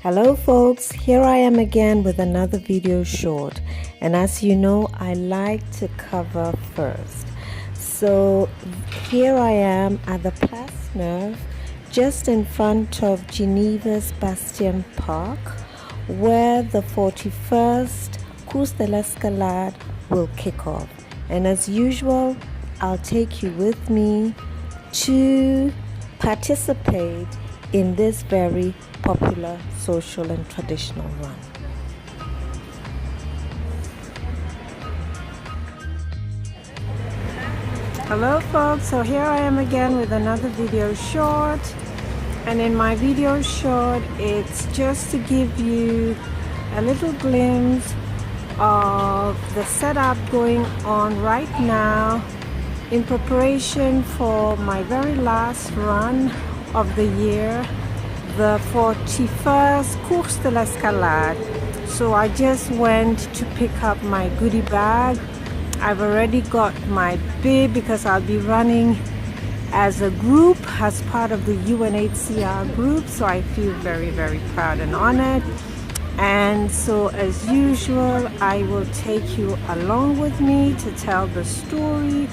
Hello folks, here I am again with another video short, and as you know I like to cover first. So here I am at the Place Neuve, just in front of Geneva's Bastien Park, where the 41st Course de l'Escalade will kick off. And as usual, I'll take you with me to participate in this very popular social and traditional run. Hello folks, so here I am again with another video short, and in my video short it's just to give you a little glimpse of the setup going on right now in preparation for my very last run of the year, the 41st Course de l'Escalade. So I just went to pick up my goodie bag. I've already got my bib because I'll be running as a group, as part of the UNHCR group, so I feel very, very proud and honored. And so as usual, I will take you along with me to tell the story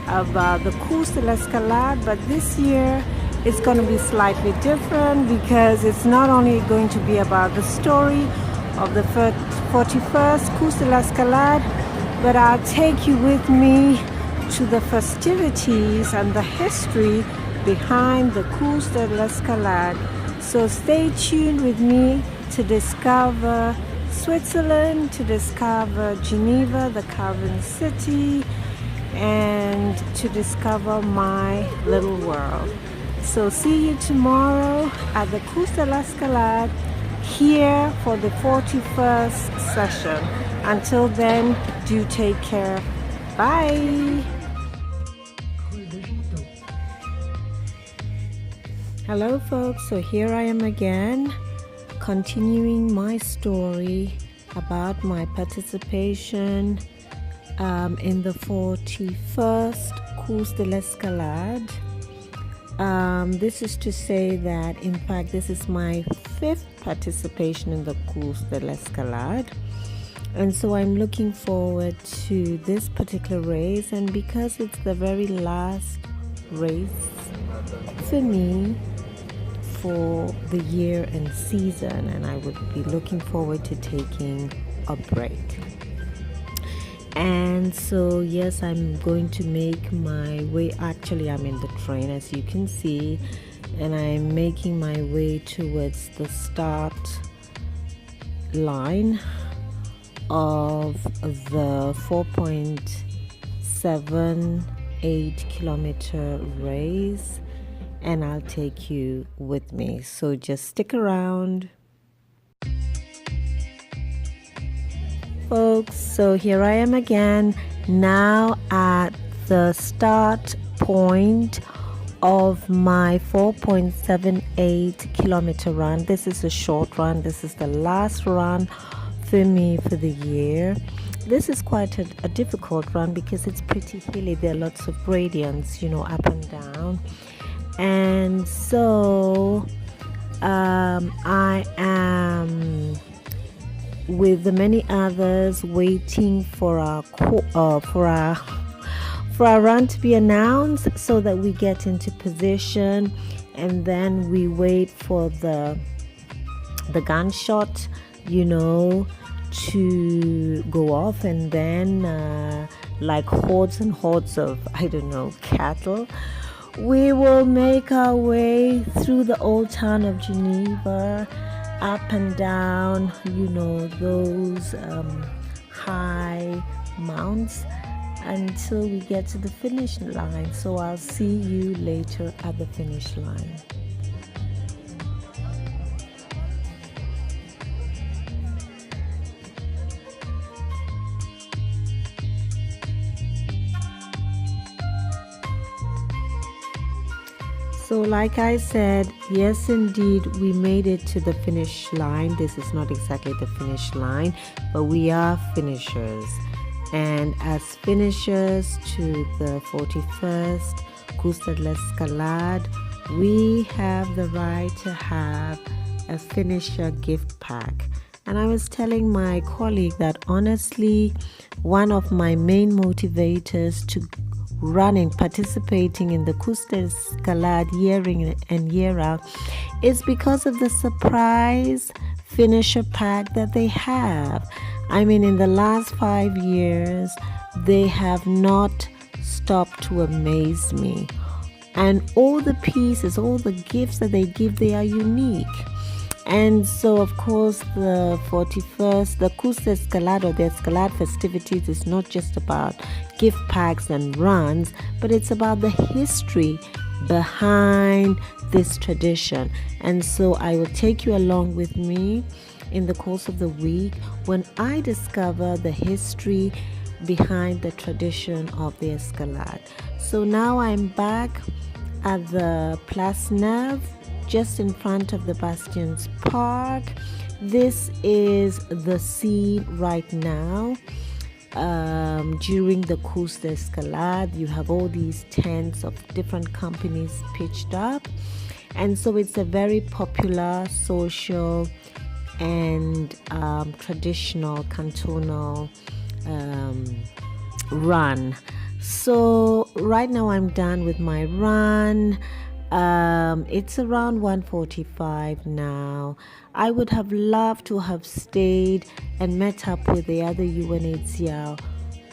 about the Course de l'Escalade, but this year it's going to be slightly different because it's not only going to be about the story of the 41st Course de l'Escalade, but I'll take you with me to the festivities and the history behind the Course de l'Escalade. So stay tuned with me to discover Switzerland, to discover Geneva, the Calvin City, and to discover my little world. So see you tomorrow at the Course de l'Escalade here for the 41st session. Until then, do take care. Bye. Hello folks, so here I am again, continuing my story about my participation in the 41st Course de l'Escalade. This is to say that in fact this is my 5th participation in the Course de l'Escalade, and so I'm looking forward to this particular race, and because it's the very last race for me for the year and season, and I would be looking forward to taking a break. And so yes, I'm going to make my way, actually I'm in the train as you can see, and I'm making my way towards the start line of the 4.78 kilometer race, and I'll take you with me, so just stick around. Folks, so here I am again now at the start point of my 4.78 kilometer run. This is a short run. This is the last run for me for the year. This is quite a difficult run because it's pretty hilly. There are lots of gradients, you know, up and down, and so I am with the many others waiting for our run to be announced, so that we get into position, and then we wait for the gunshot, you know, to go off, and then like hordes and hordes of, I don't know, cattle, we will make our way through the old town of Geneva, up and down, you know, those high mounts, until we get to the finish line. So I'll see you later at the finish line. So like I said, yes indeed, we made it to the finish line. This is not exactly the finish line, but we are finishers. And as finishers to the 41st Course de l'Escalade, we have the right to have a finisher gift pack. And I was telling my colleague that honestly, one of my main motivators to participating in the Course d'Escalade year in and year out is because of the surprise finisher pack that they have. I mean, in the last 5 years, they have not stopped to amaze me. And all the pieces, all the gifts that they give, they are unique. And so, of course, the 41st, the Course d'Escalade or the Escalade festivities is not just about gift packs and runs, but it's about the history behind this tradition. And so I will take you along with me in the course of the week when I discover the history behind the tradition of the Escalade. So now I'm back at the Place Neuve, just in front of the Bastions Park. This is the scene right now. During the Course d'Escalade, you have all these tents of different companies pitched up, and so it's a very popular social and traditional cantonal run. So right now I'm done with my run. It's around 1:45 now. I would have loved to have stayed and met up with the other UNHCR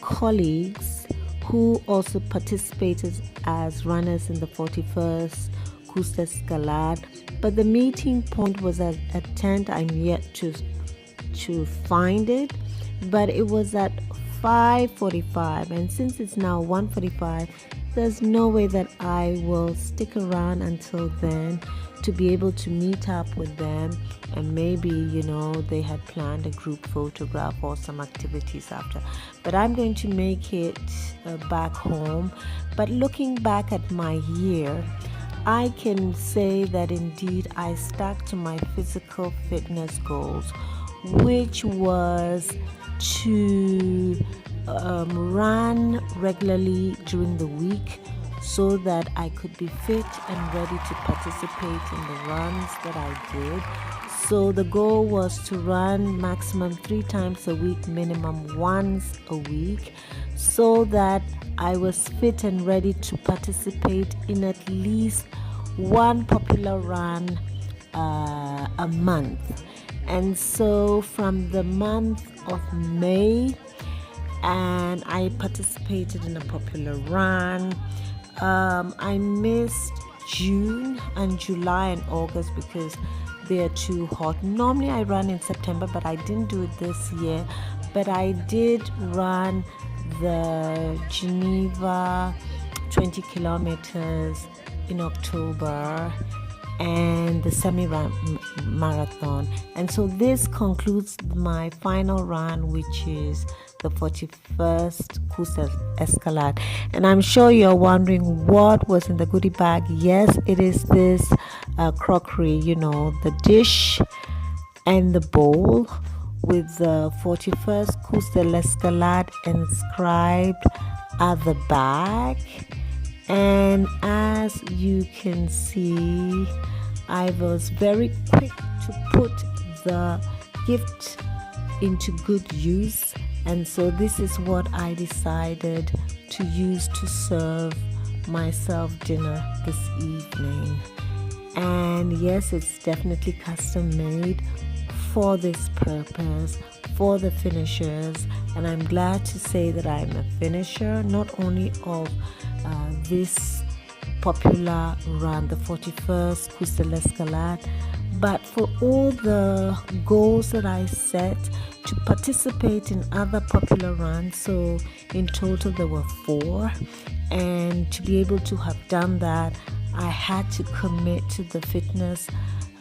colleagues who also participated as runners in the 41st Course d'Escalade, but the meeting point was at a tent. I'm yet to find it, but it was at 5:45, and since it's now 1:45, there's no way that I will stick around until then to be able to meet up with them, and maybe, they had planned a group photograph or some activities after. But I'm going to make it back home. But looking back at my year, I can say that indeed I stuck to my physical fitness goals, which was to run regularly during the week so that I could be fit and ready to participate in the runs that I did. So the goal was to run maximum 3 times a week, minimum once a week, so that I was fit and ready to participate in at least one popular run a month. And so from the month of May, and I participated in a popular run. I missed June and July and August because they are too hot. Normally I run in September, but I didn't do it this year. But I did run the Geneva 20 kilometers in October and the semi-marathon. And so this concludes my final run, which is the 41st Course d'Escalade. And I'm sure you're wondering what was in the goodie bag. Yes, it is this crockery, the dish and the bowl with the 41st Course d'Escalade inscribed at the back. And as you can see, I was very quick to put the gift into good use, and so this is what I decided to use to serve myself dinner this evening. And yes, it's definitely custom made for this purpose, for the finishers, and I'm glad to say that I'm a finisher not only of this popular run, the 41st Course d'Escalade, but for all the goals that I set to participate in other popular runs. So in total there were 4, and to be able to have done that, I had to commit to the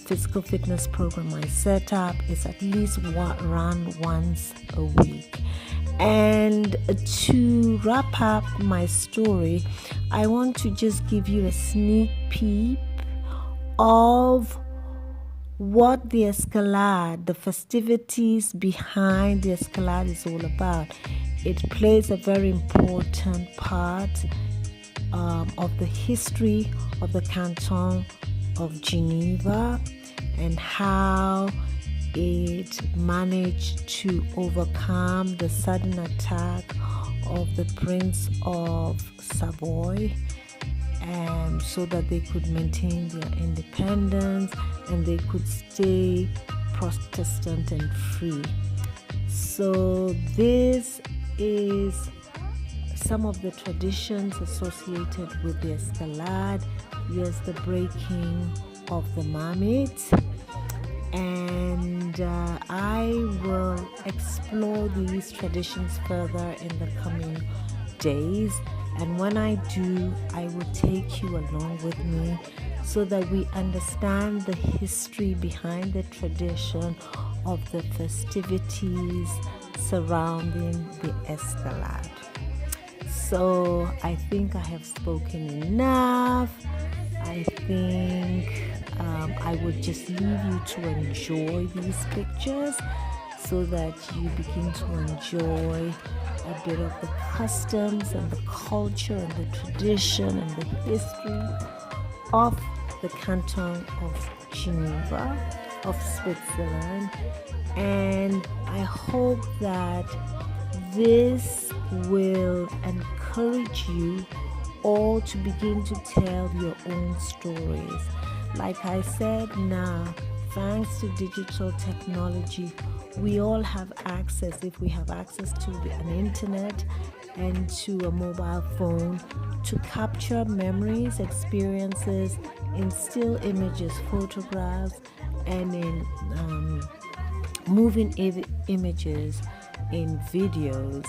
physical fitness program I set up. Is at least run once a week. And to wrap up my story, I want to just give you a sneak peek of what the Escalade, the festivities behind the Escalade is all about. It plays a very important part of the history of the canton of Geneva. and how it managed to overcome the sudden attack of the Prince of Savoy, and so that they could maintain their independence and they could stay Protestant and free. So this is some of the traditions associated with the Escalade. Yes, the breaking of the marmite, and I will explore these traditions further in the coming days, and when I do, I will take you along with me so that we understand the history behind the tradition of the festivities surrounding the Escalade. So I think I have spoken enough. I think I would just leave you to enjoy these pictures so that you begin to enjoy a bit of the customs and the culture and the tradition and the history of the canton of Geneva of Switzerland. And I hope that this will encourage you all to begin to tell your own stories. Like I said, now, thanks to digital technology, we all have access, if we have access to an internet and to a mobile phone, to capture memories, experiences in still images, photographs, and in moving images, in videos.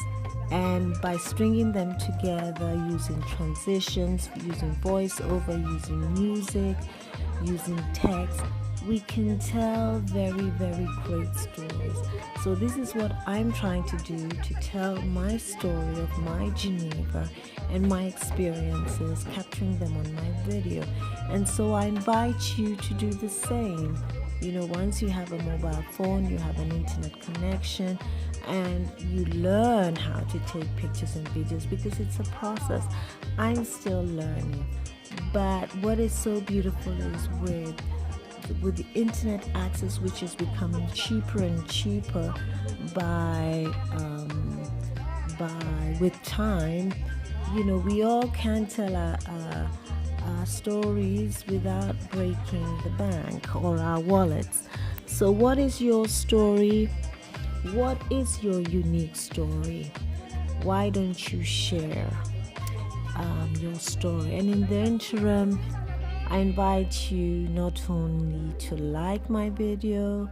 And by stringing them together using transitions, using voiceover, using music, using text, we can tell very, very great stories. So this is what I'm trying to do, to tell my story of my Geneva and my experiences, capturing them on my video. And so I invite you to do the same. Once you have a mobile phone, you have an internet connection, and you learn how to take pictures and videos, because it's a process. I'm still learning. But what is so beautiful is with the internet access, which is becoming cheaper and cheaper with time, we all can tell our stories without breaking the bank or our wallets. So what is your story? What is your unique story? Why don't you share your story? And in the interim, I invite you not only to like my video,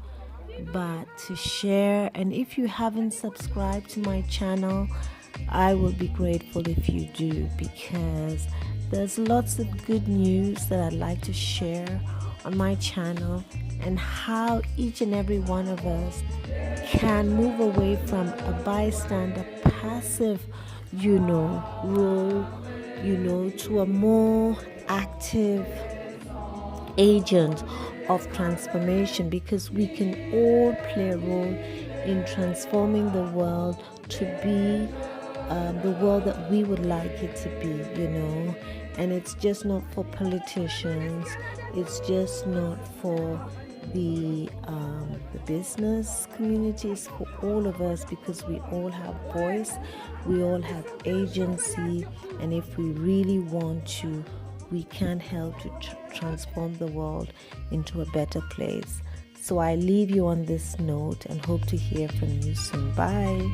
but to share. And if you haven't subscribed to my channel, I will be grateful if you do, because there's lots of good news that I'd like to share on my channel, and how each and every one of us can move away from a bystander, passive, role, to a more active agent of transformation, because we can all play a role in transforming the world to be the world that we would like it to be, and it's just not for politicians, it's just not for the business communities, for all of us, because we all have voice, we all have agency, and if we really want to, we can help to transform the world into a better place. So I leave you on this note and hope to hear from you soon. Bye.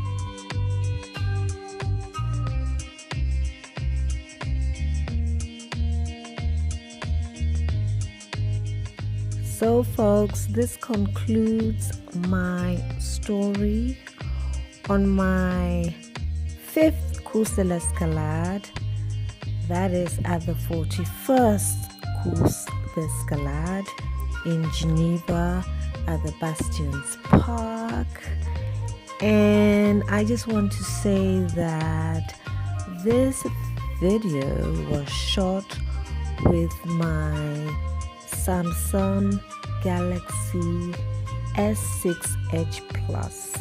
So folks, this concludes my story on my 5th Course de l'Escalade, that is at the 41st Course d'Escalade in Geneva at the Bastions Park. And I just want to say that this video was shot with my Samsung Galaxy S6 Edge Plus,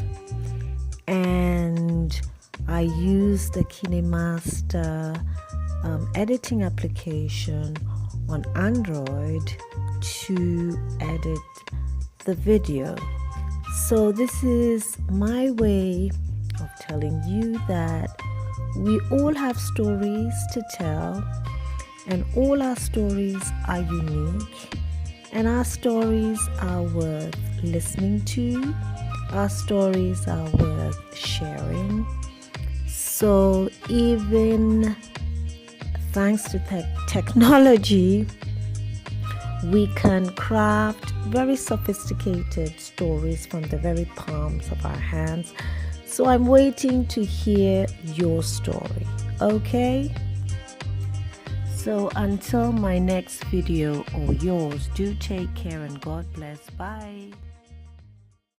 and I used the KineMaster editing application on Android to edit the video. So this is my way of telling you that we all have stories to tell, and all our stories are unique, and our stories are worth listening to. Our stories are worth sharing. So even thanks to technology, we can craft very sophisticated stories from the very palms of our hands. So I'm waiting to hear your story, okay? So until my next video or yours, do take care and God bless. Bye.